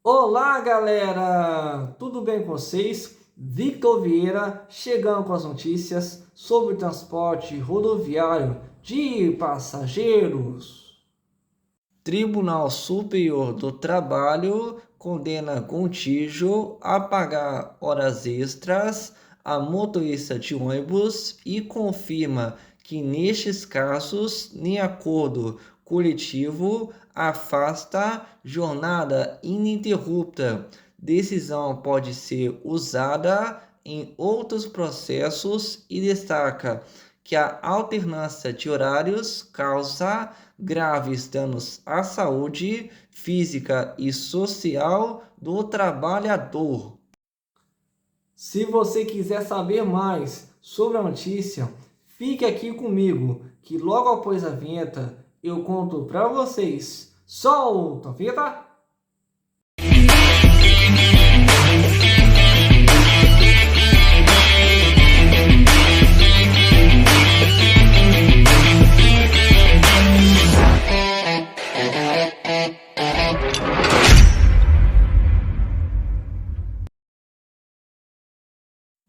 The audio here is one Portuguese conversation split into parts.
Olá, galera! Tudo bem com vocês? Victor Vieira chegando com as notícias sobre o transporte rodoviário de passageiros. Tribunal Superior do Trabalho condena Gontijo a pagar horas extras a motorista de ônibus e confirma que nestes casos nem acordo coletivo afasta jornada ininterrupta. Decisão pode ser usada em outros processos e destaca que a alternância de horários causa graves danos à saúde física e social do trabalhador. Se você quiser saber mais sobre a notícia, fique aqui comigo, que logo após a vinheta eu conto para vocês. Solta a vinheta!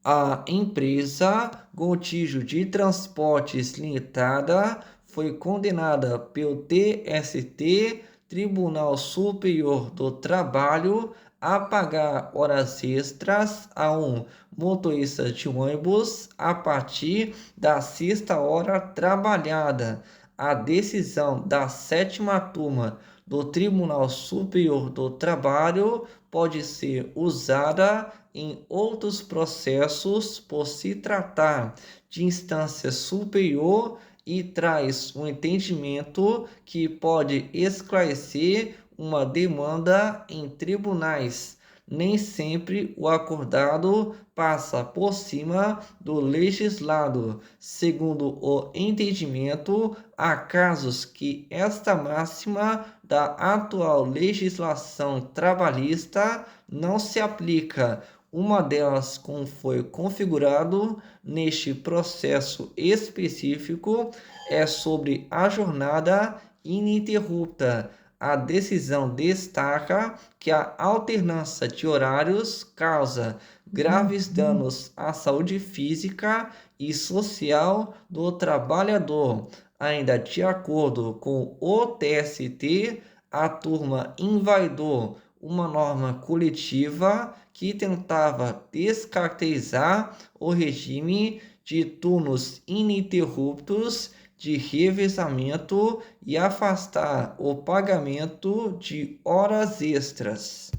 A empresa Gontijo de Transportes Limitada foi condenada pelo TST, Tribunal Superior do Trabalho, a pagar horas extras a um motorista de ônibus a partir da sexta hora trabalhada. A decisão da sétima turma do Tribunal Superior do Trabalho pode ser usada em outros processos por se tratar de instância superior e traz um entendimento que pode esclarecer uma demanda em tribunais. Nem sempre o acordado passa por cima do legislado. Segundo o entendimento, há casos que esta máxima da atual legislação trabalhista não se aplica. Uma delas, como foi configurado neste processo específico, é sobre a jornada ininterrupta. A decisão destaca que a alternância de horários causa graves danos à saúde física e social do trabalhador. Ainda de acordo com o TST, a turma invalidou uma norma coletiva que tentava descaracterizar o regime de turnos ininterruptos de revezamento e afastar o pagamento de horas extras.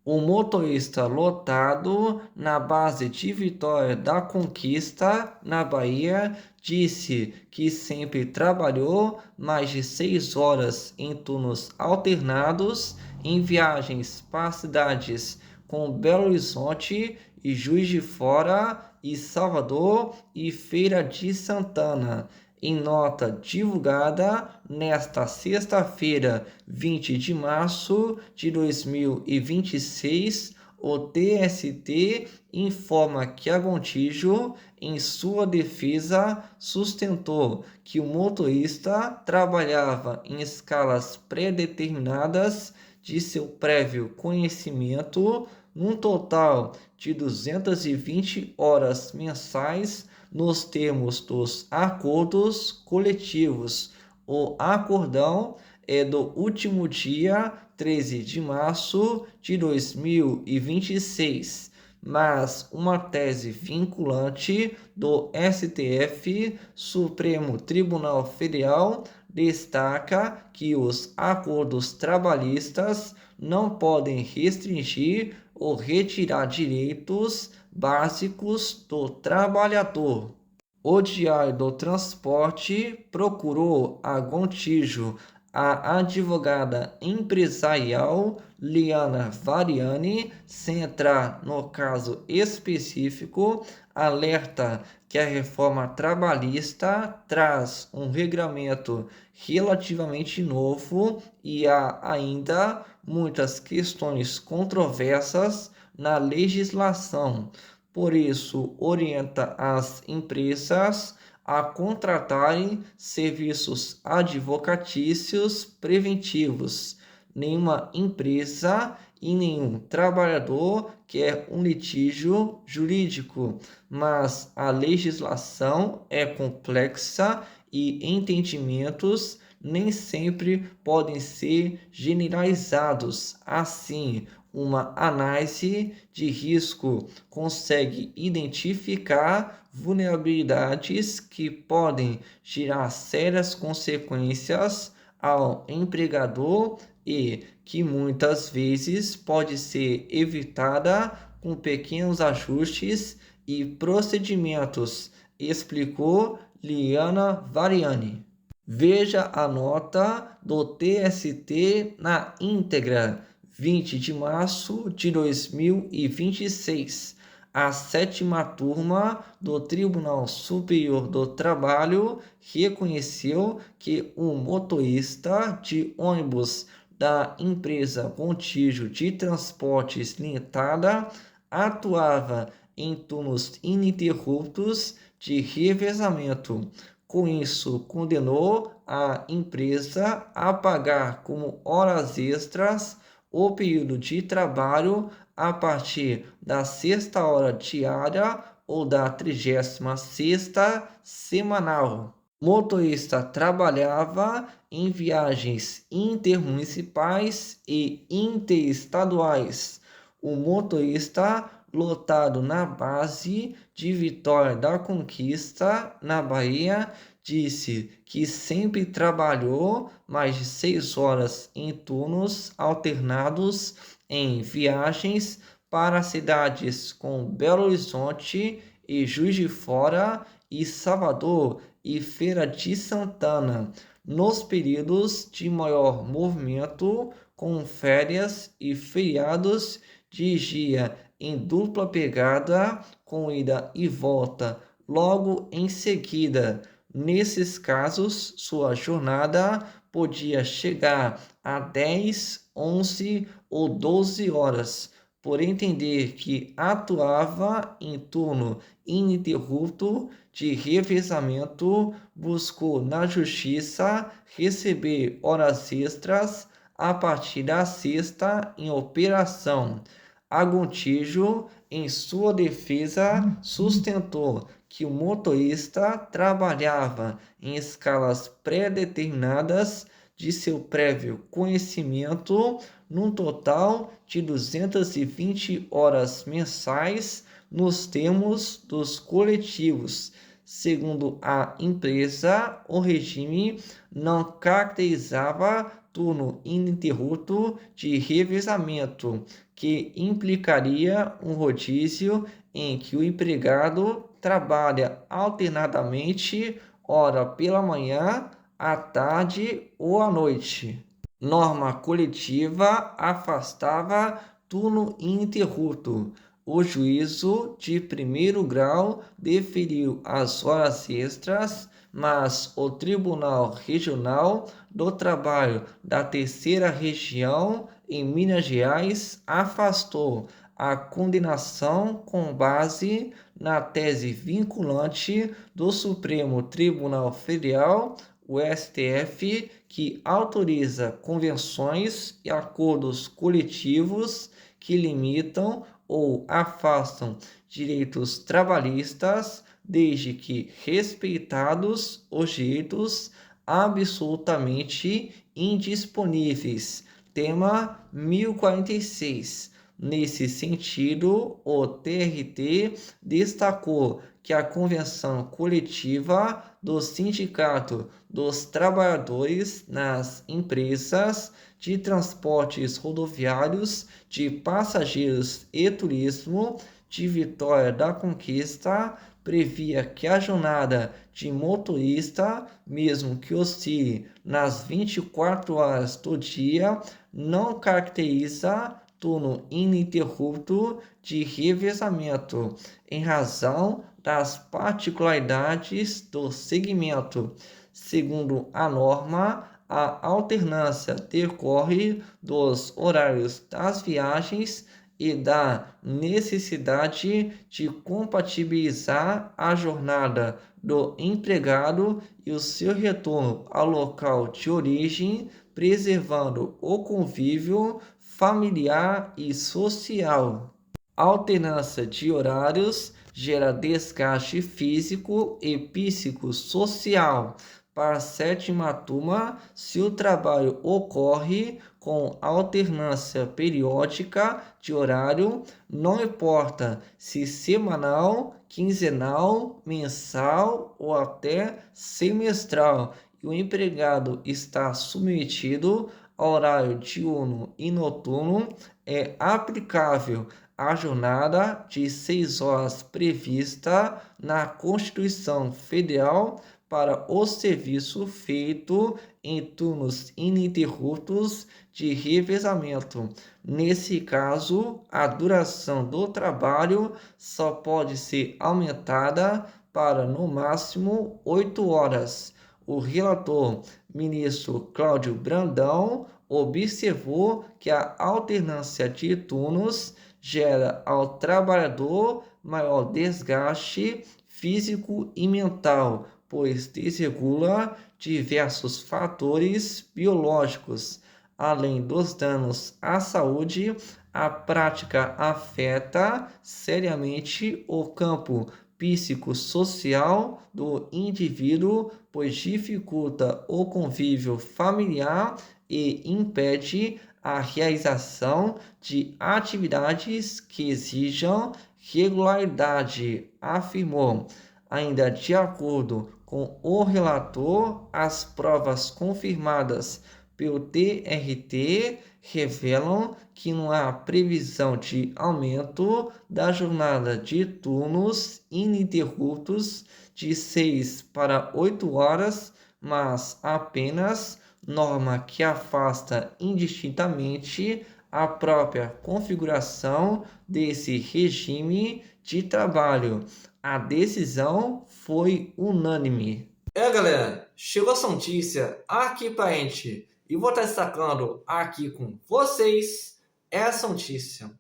O motorista lotado na base de Vitória da Conquista, na Bahia, disse que sempre trabalhou mais de 6 horas em turnos alternados em viagens para cidades como Belo Horizonte e Juiz de Fora e Salvador e Feira de Santana. Em nota divulgada nesta sexta-feira, 20 de março de 2026, o TST informa que a Gontijo, em sua defesa, sustentou que o motorista trabalhava em escalas pré-determinadas de seu prévio conhecimento, num total de 220 horas mensais, nos termos dos acordos coletivos. O acordão é do último dia 13 de março de 2026, mas uma tese vinculante do STF, Supremo Tribunal Federal, destaca que os acordos trabalhistas não podem restringir ou retirar direitos básicos do trabalhador. O Diário do Transporte procurou a Gontijo. A advogada empresarial Liana Variani, sem entrar no caso específico, alerta que a reforma trabalhista traz um regramento relativamente novo e há ainda muitas questões controversas na legislação. Por isso, orienta as empresas a contratarem serviços advocatícios preventivos. nenhuma empresa e nenhum trabalhador quer um litígio jurídico, mas a legislação é complexa e entendimentos nem sempre podem ser generalizados. Assim, uma análise de risco consegue identificar vulnerabilidades que podem gerar sérias consequências ao empregador e que muitas vezes pode ser evitada com pequenos ajustes e procedimentos, explicou Liana Variani. Veja a nota do TST na íntegra, 20 de março de 2026. A sétima turma do Tribunal Superior do Trabalho reconheceu que o motorista de ônibus da empresa Contígio de Transportes Limitada atuava em turnos ininterruptos de revezamento. Com isso, condenou a empresa a pagar como horas extras o período de trabalho a partir da sexta hora diária ou da 36ª semanal. Motorista trabalhava em viagens intermunicipais e interestaduais. O motorista lotado na base de Vitória da Conquista, na Bahia, disse que sempre trabalhou mais de 6 horas em turnos alternados em viagens para cidades como Belo Horizonte e Juiz de Fora e Salvador e Feira de Santana, nos períodos de maior movimento, com férias e feriados, dirigia em dupla pegada com ida e volta logo em seguida. Nesses casos, sua jornada podia chegar a 10, 11 ou 12 horas, por entender que atuava em turno ininterrupto de revezamento, buscou na justiça receber horas extras a partir da sexta em operação. Agontijo, em sua defesa, sustentou que o motorista trabalhava em escalas pré-determinadas de seu prévio conhecimento, num total de 220 horas mensais nos termos dos coletivos. Segundo a empresa, o regime não caracterizava turno ininterrupto de revezamento, que implicaria um rodízio em que o empregado trabalha alternadamente, ora pela manhã, à tarde ou à noite. Norma coletiva afastava turno ininterrupto. O juízo de primeiro grau deferiu as horas extras, mas o Tribunal Regional do Trabalho da Terceira Região, em Minas Gerais, afastou a condenação com base na tese vinculante do Supremo Tribunal Federal, o STF, que autoriza convenções e acordos coletivos que limitam ou afastam direitos trabalhistas, desde que respeitados os direitos absolutamente indisponíveis. Tema 1046. Nesse sentido, o TRT destacou que a convenção coletiva do Sindicato dos Trabalhadores nas Empresas de Transportes Rodoviários de Passageiros e Turismo de Vitória da Conquista previa que a jornada de motorista, mesmo que oscile nas 24 horas do dia, não caracteriza turno ininterrupto de revezamento, em razão das particularidades do segmento. Segundo a norma, a alternância decorre dos horários das viagens e da necessidade de compatibilizar a jornada do empregado e o seu retorno ao local de origem preservando o convívio familiar e social. Alternância de horários gera desgaste físico e psicossocial. Para a sétima turma, se o trabalho ocorre com alternância periódica de horário, não importa se semanal, quinzenal, mensal ou até semestral, e o empregado está submetido ao horário diurno e noturno, é aplicável a jornada de 6 horas prevista na Constituição Federal para o serviço feito em turnos ininterruptos de revezamento. Nesse caso, a duração do trabalho só pode ser aumentada para no máximo 8 horas. O relator, ministro Cláudio Brandão, observou que a alternância de turnos gera ao trabalhador maior desgaste físico e mental, pois desregula diversos fatores biológicos. Além dos danos à saúde, a prática afeta seriamente o campo psicossocial do indivíduo, pois dificulta o convívio familiar e impede a realização de atividades que exijam regularidade, afirmou. Ainda de acordo com o relator, as provas confirmadas pelo TRT revelam que não há previsão de aumento da jornada de turnos ininterruptos de 6 para 8 horas, mas apenas norma que afasta indistintamente a própria configuração desse regime de trabalho. A decisão foi unânime. Galera, chegou essa notícia aqui pra gente e vou estar destacando aqui com vocês essa notícia.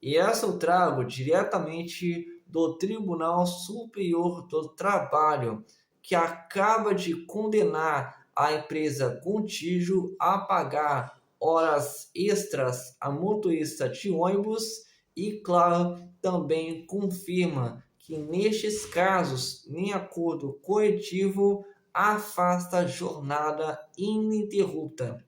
E essa eu trago diretamente do Tribunal Superior do Trabalho, que acaba de condenar a empresa Contígio a pagar horas extras a motorista de ônibus e, claro, também confirma que nestes casos, nem acordo coletivo afasta a jornada ininterrupta.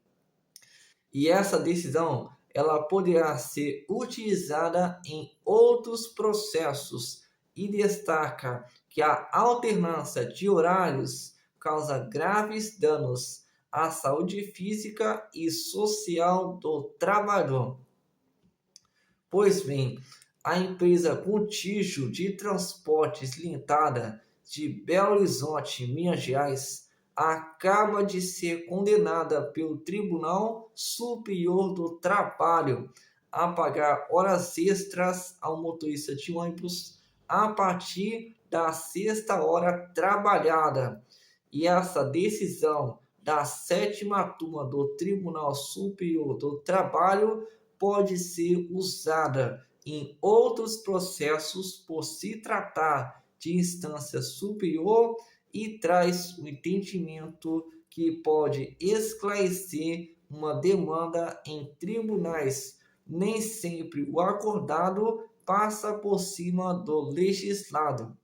E essa decisão ela poderá ser utilizada em outros processos e destaca que a alternância de horários causa graves danos à saúde física e social do trabalhador. Pois bem, a empresa Contígio de Transportes Limitada de Belo Horizonte, Minas Gerais, acaba de ser condenada pelo Tribunal Superior do Trabalho a pagar horas extras ao motorista de ônibus a partir da sexta hora trabalhada. E essa decisão da sétima turma do Tribunal Superior do Trabalho pode ser usada em outros processos por se tratar de instância superior e traz um entendimento que pode esclarecer uma demanda em tribunais. Nem sempre o acordado passa por cima do legislado.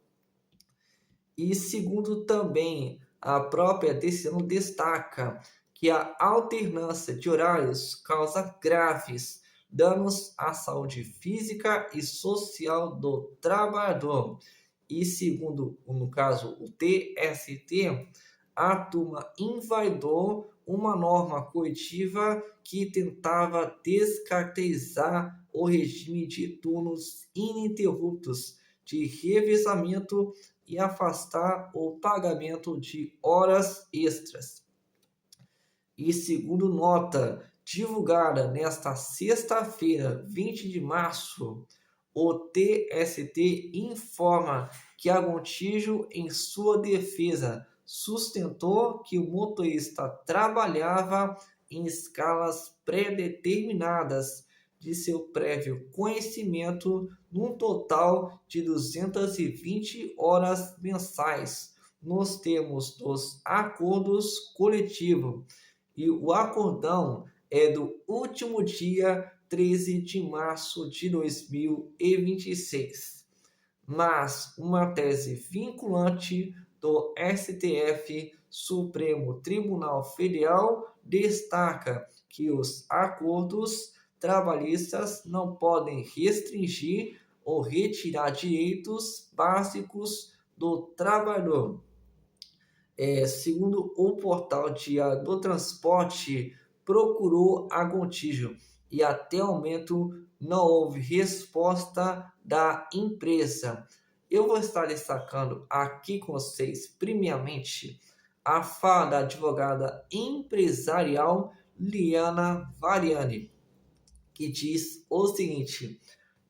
E segundo também a própria decisão destaca que a alternância de horários causa graves danos à saúde física e social do trabalhador. E segundo, no caso, o TST, a turma invalidou uma norma coletiva que tentava descaracterizar o regime de turnos ininterruptos de revezamento e afastar o pagamento de horas extras. E segundo nota divulgada nesta sexta-feira, 20 de março, o TST informa que a Contígio, em sua defesa, sustentou que o motorista trabalhava em escalas pré-determinadas de seu prévio conhecimento num total de 220 horas mensais, nos termos dos acordos coletivos, e o acordão é do último dia 13 de março de 2026. Mas uma tese vinculante do STF, Supremo Tribunal Federal, destaca que os acordos trabalhistas não podem restringir ou retirar direitos básicos do trabalhador. Segundo o portal Dia do Transporte, procurou a Gontijo e até o momento não houve resposta da empresa. Eu vou estar destacando aqui com vocês, primeiramente, a fala da advogada empresarial Liana Variani, que diz o seguinte: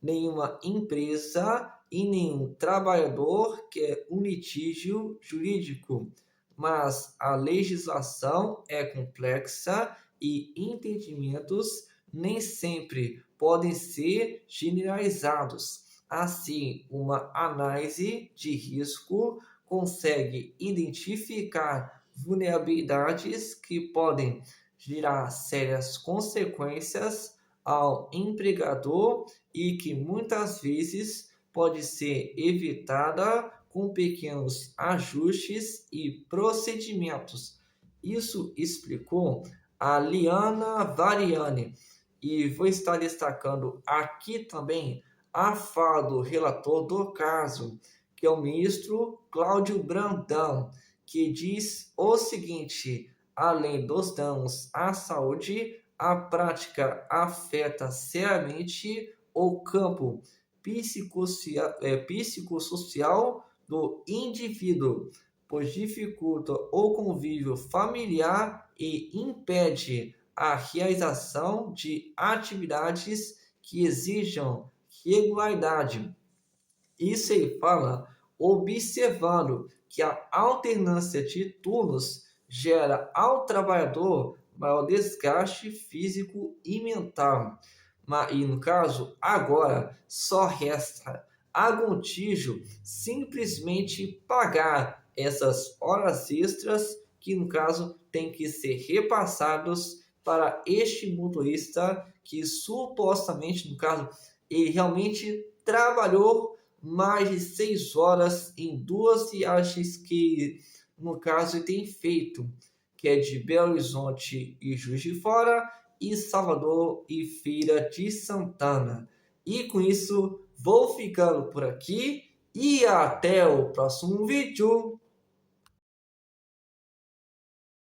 nenhuma empresa e nenhum trabalhador quer um litígio jurídico, mas a legislação é complexa e entendimentos nem sempre podem ser generalizados. Assim, uma análise de risco consegue identificar vulnerabilidades que podem gerar sérias consequências ao empregador e que muitas vezes pode ser evitada com pequenos ajustes e procedimentos. Isso explicou a Liana Variani. E vou estar destacando aqui também a fala do relator do caso, que é o ministro Cláudio Brandão, que diz o seguinte: além dos danos à saúde, a prática afeta seriamente o campo psicossocial do indivíduo, pois dificulta o convívio familiar e impede a realização de atividades que exijam regularidade. Isso ele fala observando que a alternância de turnos gera ao trabalhador maior desgaste físico e mental. E no caso, agora só resta a Gontijo simplesmente pagar essas horas extras que no caso tem que ser repassados para este motorista que supostamente, no caso, ele realmente trabalhou mais de 6 horas em duas viagens que, no caso, ele tem feito, que é de Belo Horizonte e Juiz de Fora, e Salvador e Feira de Santana. E com isso, vou ficando por aqui e até o próximo vídeo.